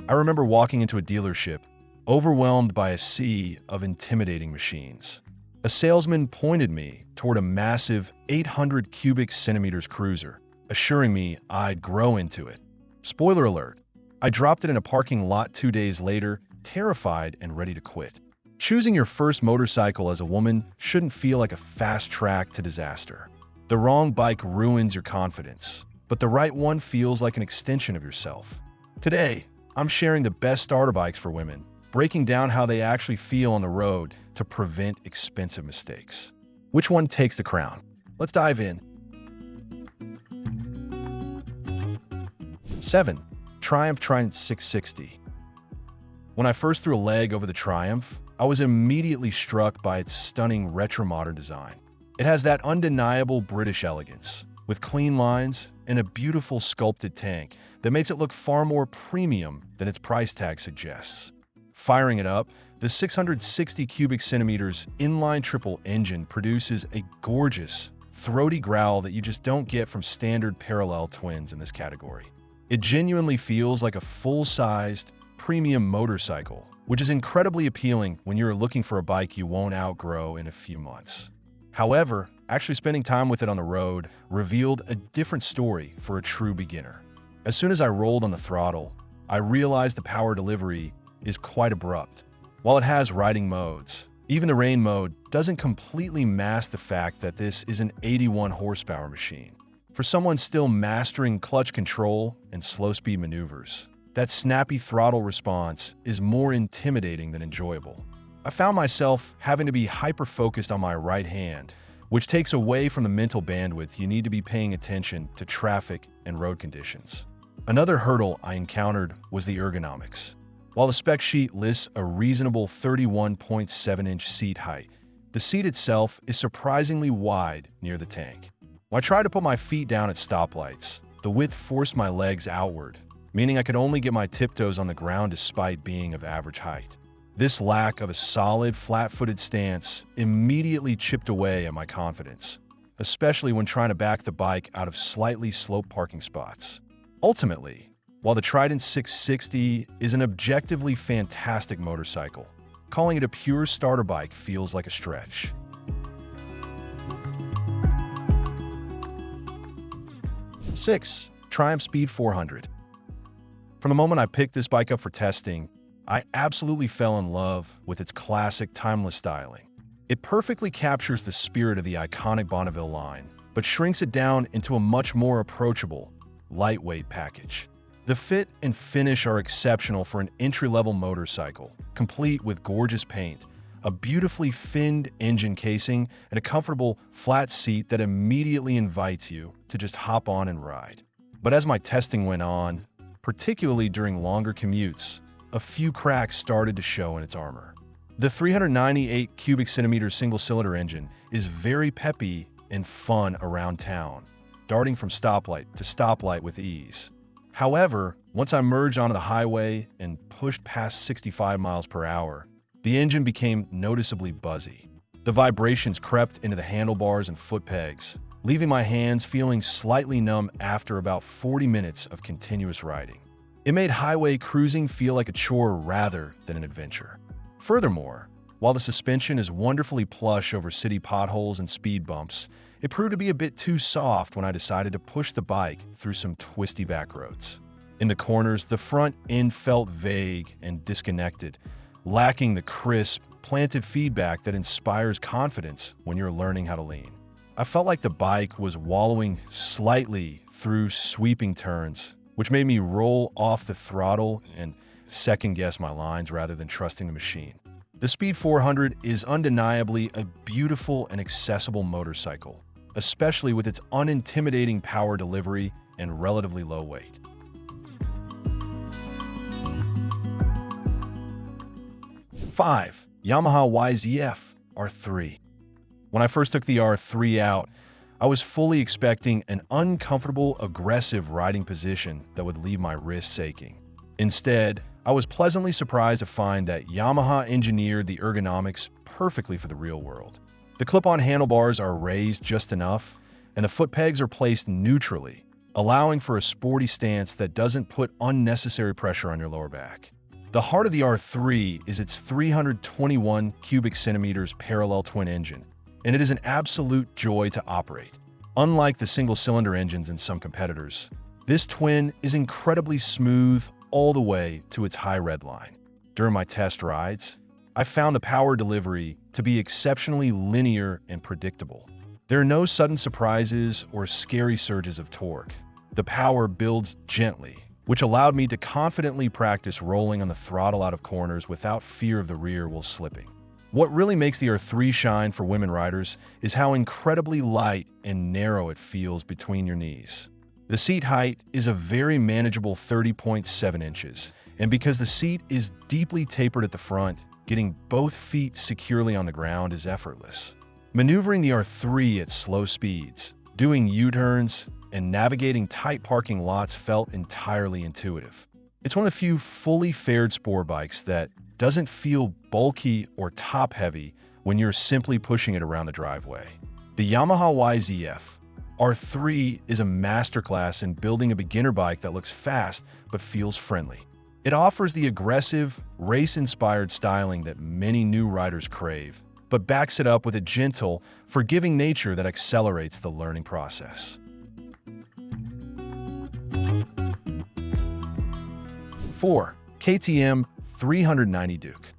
I remember walking into a dealership, overwhelmed by a sea of intimidating machines. A salesman pointed me toward a massive 800 cubic centimeters cruiser, assuring me I'd grow into it. Spoiler alert, I dropped it in a parking lot 2 days later, terrified and ready to quit. Choosing your first motorcycle as a woman shouldn't feel like a fast track to disaster. The wrong bike ruins your confidence, but the right one feels like an extension of yourself. Today, I'm sharing the best starter bikes for women, breaking down how they actually feel on the road to prevent expensive mistakes. Which one takes the crown? Let's dive in. 7. Triumph Trident 660. When I first threw a leg over the Triumph, I was immediately struck by its stunning retro-modern design. It has that undeniable British elegance, with clean lines and a beautiful sculpted tank that makes it look far more premium than its price tag suggests. Firing it up, the 660 cubic centimeters inline triple engine produces a gorgeous, throaty growl that you just don't get from standard parallel twins in this category. It genuinely feels like a full-sized, premium motorcycle, which is incredibly appealing when you're looking for a bike you won't outgrow in a few months. However, actually spending time with it on the road revealed a different story for a true beginner. As soon as I rolled on the throttle, I realized the power delivery is quite abrupt. While it has riding modes, even the rain mode doesn't completely mask the fact that this is an 81 horsepower machine. For someone still mastering clutch control and slow-speed maneuvers, that snappy throttle response is more intimidating than enjoyable. I found myself having to be hyper-focused on my right hand, which takes away from the mental bandwidth you need to be paying attention to traffic and road conditions. Another hurdle I encountered was the ergonomics. While the spec sheet lists a reasonable 31.7-inch seat height, the seat itself is surprisingly wide near the tank. When I tried to put my feet down at stoplights, the width forced my legs outward, meaning I could only get my tiptoes on the ground despite being of average height. This lack of a solid, flat-footed stance immediately chipped away at my confidence, especially when trying to back the bike out of slightly sloped parking spots. Ultimately, while the Trident 660 is an objectively fantastic motorcycle, calling it a pure starter bike feels like a stretch. 6. Triumph Speed 400. From the moment I picked this bike up for testing, I absolutely fell in love with its classic, timeless styling. It perfectly captures the spirit of the iconic Bonneville line, but shrinks it down into a much more approachable, lightweight package. The fit and finish are exceptional for an entry-level motorcycle, complete with gorgeous paint, a beautifully finned engine casing, and a comfortable, flat seat that immediately invites you to just hop on and ride. But as my testing went on, particularly during longer commutes, a few cracks started to show in its armor. The 398 cubic centimeter single-cylinder engine is very peppy and fun around town, darting from stoplight to stoplight with ease. However, once I merged onto the highway and pushed past 65 miles per hour, the engine became noticeably buzzy. The vibrations crept into the handlebars and foot pegs, leaving my hands feeling slightly numb after about 40 minutes of continuous riding. It made highway cruising feel like a chore rather than an adventure. Furthermore, while the suspension is wonderfully plush over city potholes and speed bumps, it proved to be a bit too soft when I decided to push the bike through some twisty back roads. In the corners, the front end felt vague and disconnected, lacking the crisp, planted feedback that inspires confidence when you're learning how to lean. I felt like the bike was wallowing slightly through sweeping turns, which made me roll off the throttle and second-guess my lines rather than trusting the machine. The Speed 400 is undeniably a beautiful and accessible motorcycle, especially with its unintimidating power delivery and relatively low weight. 5. Yamaha YZF-R3. When I first took the R3 out, I was fully expecting an uncomfortable, aggressive riding position that would leave my wrists aching. Instead, I was pleasantly surprised to find that Yamaha engineered the ergonomics perfectly for the real world. The clip-on handlebars are raised just enough, and the foot pegs are placed neutrally, allowing for a sporty stance that doesn't put unnecessary pressure on your lower back. The heart of the R3 is its 321 cubic centimeters parallel twin engine, and it is an absolute joy to operate. Unlike the single-cylinder engines in some competitors, this twin is incredibly smooth all the way to its high red line. During my test rides, I found the power delivery to be exceptionally linear and predictable. There are no sudden surprises or scary surges of torque. The power builds gently, which allowed me to confidently practice rolling on the throttle out of corners without fear of the rear while slipping. What really makes the R3 shine for women riders is how incredibly light and narrow it feels between your knees. The seat height is a very manageable 30.7 inches, and because the seat is deeply tapered at the front, getting both feet securely on the ground is effortless. Maneuvering the R3 at slow speeds, doing U-turns, and navigating tight parking lots felt entirely intuitive. It's one of the few fully faired sport bikes that doesn't feel bulky or top-heavy when you're simply pushing it around the driveway. The Yamaha YZF-R3 is a masterclass in building a beginner bike that looks fast but feels friendly. It offers the aggressive, race-inspired styling that many new riders crave, but backs it up with a gentle, forgiving nature that accelerates the learning process. 4. KTM 390 Duke.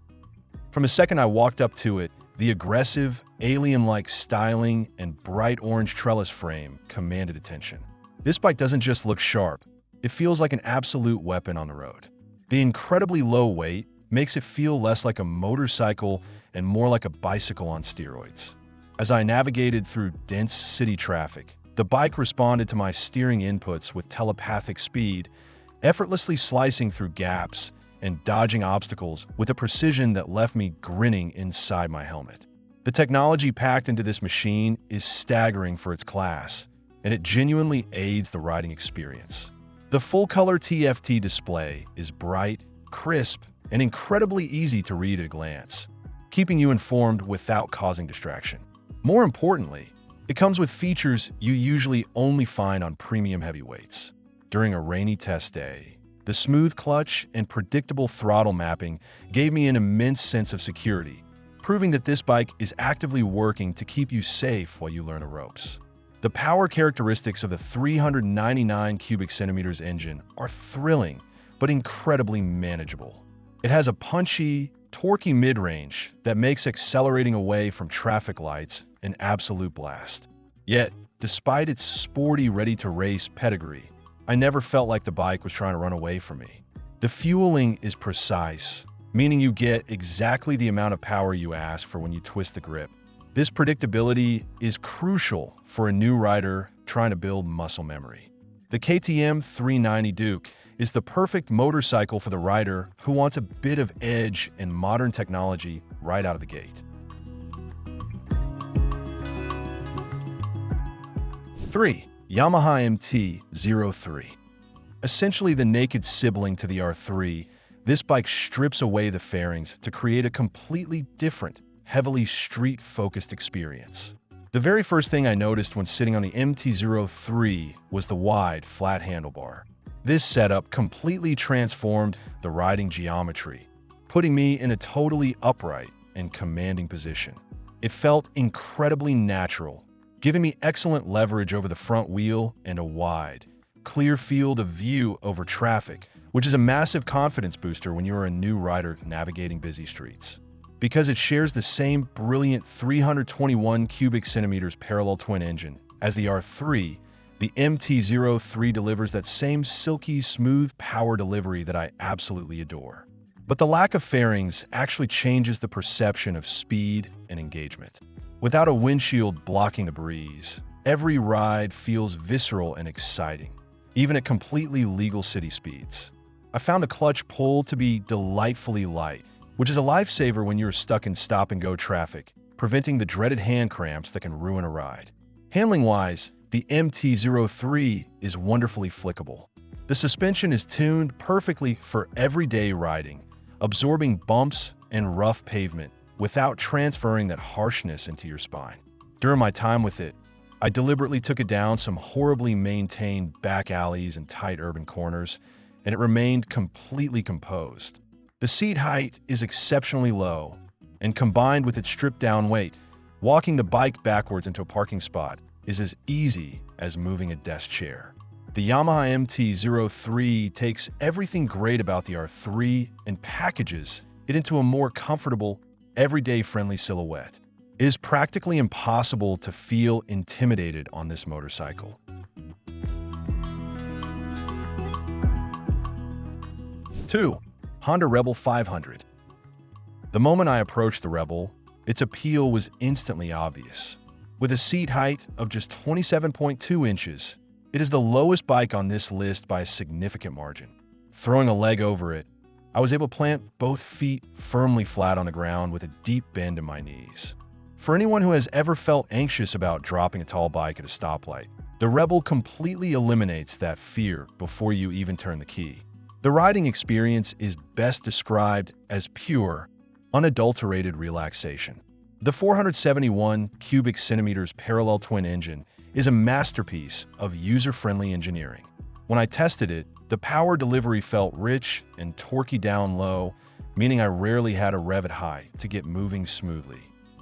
From the second I walked up to it, the aggressive, alien-like styling and bright orange trellis frame commanded attention. This bike doesn't just look sharp, it feels like an absolute weapon on the road. The incredibly low weight makes it feel less like a motorcycle and more like a bicycle on steroids. As I navigated through dense city traffic, the bike responded to my steering inputs with telepathic speed, effortlessly slicing through gaps and dodging obstacles with a precision that left me grinning inside my helmet. The technology packed into this machine is staggering for its class, and it genuinely aids the riding experience. The full-color TFT display is bright, crisp, and incredibly easy to read at a glance, keeping you informed without causing distraction. More importantly, it comes with features you usually only find on premium heavyweights. During a rainy test day, the smooth clutch and predictable throttle mapping gave me an immense sense of security, proving that this bike is actively working to keep you safe while you learn the ropes. The power characteristics of the 399 cubic centimeters engine are thrilling, but incredibly manageable. It has a punchy, torquey mid-range that makes accelerating away from traffic lights an absolute blast. Yet, despite its sporty, ready-to-race pedigree, I never felt like the bike was trying to run away from me. The fueling is precise, meaning you get exactly the amount of power you ask for when you twist the grip. This predictability is crucial for a new rider trying to build muscle memory. The KTM 390 Duke is the perfect motorcycle for the rider who wants a bit of edge and modern technology right out of the gate. 3. Yamaha MT-03. Essentially the naked sibling to the R3, this bike strips away the fairings to create a completely different, heavily street-focused experience. The very first thing I noticed when sitting on the MT-03 was the wide, flat handlebar. This setup completely transformed the riding geometry, putting me in a totally upright and commanding position. It felt incredibly natural, giving me excellent leverage over the front wheel and a wide, clear field of view over traffic, which is a massive confidence booster when you're a new rider navigating busy streets. Because it shares the same brilliant 321 cubic centimeters parallel twin engine as the R3, the MT-03 delivers that same silky, smooth power delivery that I absolutely adore. But the lack of fairings actually changes the perception of speed and engagement. Without a windshield blocking the breeze, every ride feels visceral and exciting, even at completely legal city speeds. I found the clutch pull to be delightfully light, which is a lifesaver when you're stuck in stop-and-go traffic, preventing the dreaded hand cramps that can ruin a ride. Handling-wise, the MT-03 is wonderfully flickable. The suspension is tuned perfectly for everyday riding, absorbing bumps and rough pavement without transferring that harshness into your spine. During my time with it, I deliberately took it down some horribly maintained back alleys and tight urban corners, and it remained completely composed. The seat height is exceptionally low, and combined with its stripped-down weight, walking the bike backwards into a parking spot is as easy as moving a desk chair. The Yamaha MT-03 takes everything great about the R3 and packages it into a more comfortable, everyday-friendly silhouette. It is practically impossible to feel intimidated on this motorcycle. 2. Honda Rebel 500. The moment I approached the Rebel, its appeal was instantly obvious. With a seat height of just 27.2 inches, it is the lowest bike on this list by a significant margin. Throwing a leg over it, I was able to plant both feet firmly flat on the ground with a deep bend in my knees. For anyone who has ever felt anxious about dropping a tall bike at a stoplight, the Rebel completely eliminates that fear before you even turn the key. The riding experience is best described as pure, unadulterated relaxation. The 471 cubic centimeters parallel twin engine is a masterpiece of user-friendly engineering. When I tested it, the power delivery felt rich and torquey down low, meaning I rarely had to rev it high to get moving smoothly.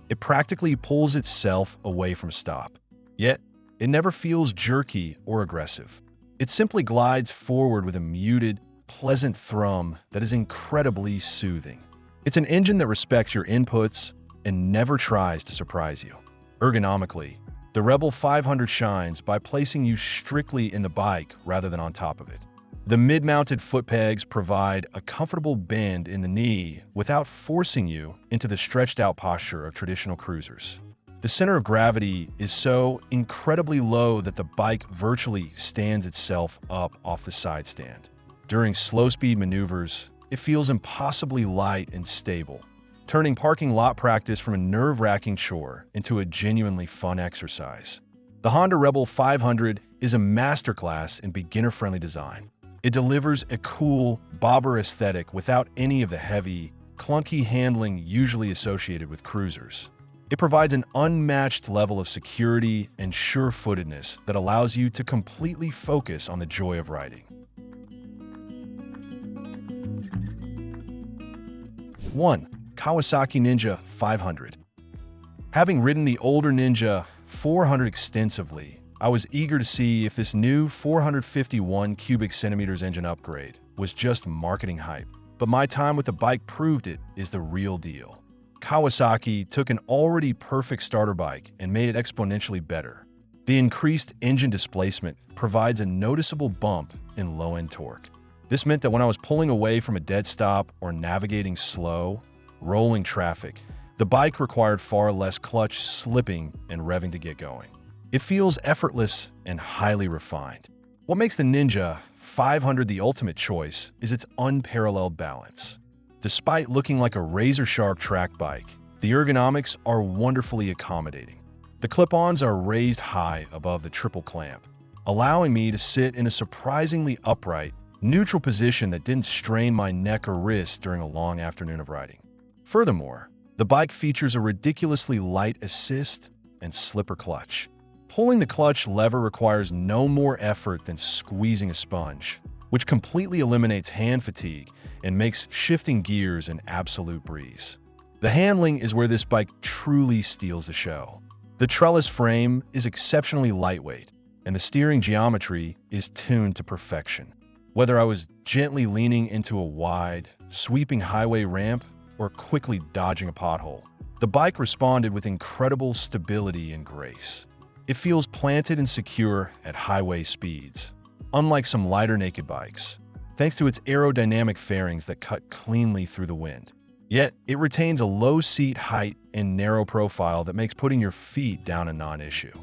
It practically pulls itself away from stop. Yet, it never feels jerky or aggressive. It simply glides forward with a muted, pleasant thrum that is incredibly soothing. It's an engine that respects your inputs and never tries to surprise you. Ergonomically, the Rebel 500 shines by placing you strictly in the bike rather than on top of it. The mid-mounted foot pegs provide a comfortable bend in the knee without forcing you into the stretched-out posture of traditional cruisers. The center of gravity is so incredibly low that the bike virtually stands itself up off the side stand. During slow-speed maneuvers, it feels impossibly light and stable, turning parking lot practice from a nerve-wracking chore into a genuinely fun exercise. The Honda Rebel 500 is a masterclass in beginner-friendly design. It delivers a cool, bobber aesthetic without any of the heavy, clunky handling usually associated with cruisers. It provides an unmatched level of security and sure-footedness that allows you to completely focus on the joy of riding. 1. Kawasaki Ninja 500. Having ridden the older Ninja 400 extensively, I was eager to see if this new 451 cubic centimeters engine upgrade was just marketing hype. But my time with the bike proved it is the real deal. Kawasaki took an already perfect starter bike and made it exponentially better. The increased engine displacement provides a noticeable bump in low-end torque. This meant that when I was pulling away from a dead stop or navigating slow, rolling traffic, the bike required far less clutch slipping and revving to get going. It feels effortless and highly refined. What makes the Ninja 500 the ultimate choice is its unparalleled balance. Despite looking like a razor-sharp track bike, the ergonomics are wonderfully accommodating. The clip-ons are raised high above the triple clamp, allowing me to sit in a surprisingly upright, neutral position that didn't strain my neck or wrist during a long afternoon of riding. Furthermore, the bike features a ridiculously light assist and slipper clutch. Pulling the clutch lever requires no more effort than squeezing a sponge, which completely eliminates hand fatigue and makes shifting gears an absolute breeze. The handling is where this bike truly steals the show. The trellis frame is exceptionally lightweight, and the steering geometry is tuned to perfection. Whether I was gently leaning into a wide, sweeping highway ramp or quickly dodging a pothole, the bike responded with incredible stability and grace. It feels planted and secure at highway speeds, unlike some lighter naked bikes, thanks to its aerodynamic fairings that cut cleanly through the wind. Yet, it retains a low seat height and narrow profile that makes putting your feet down a non-issue.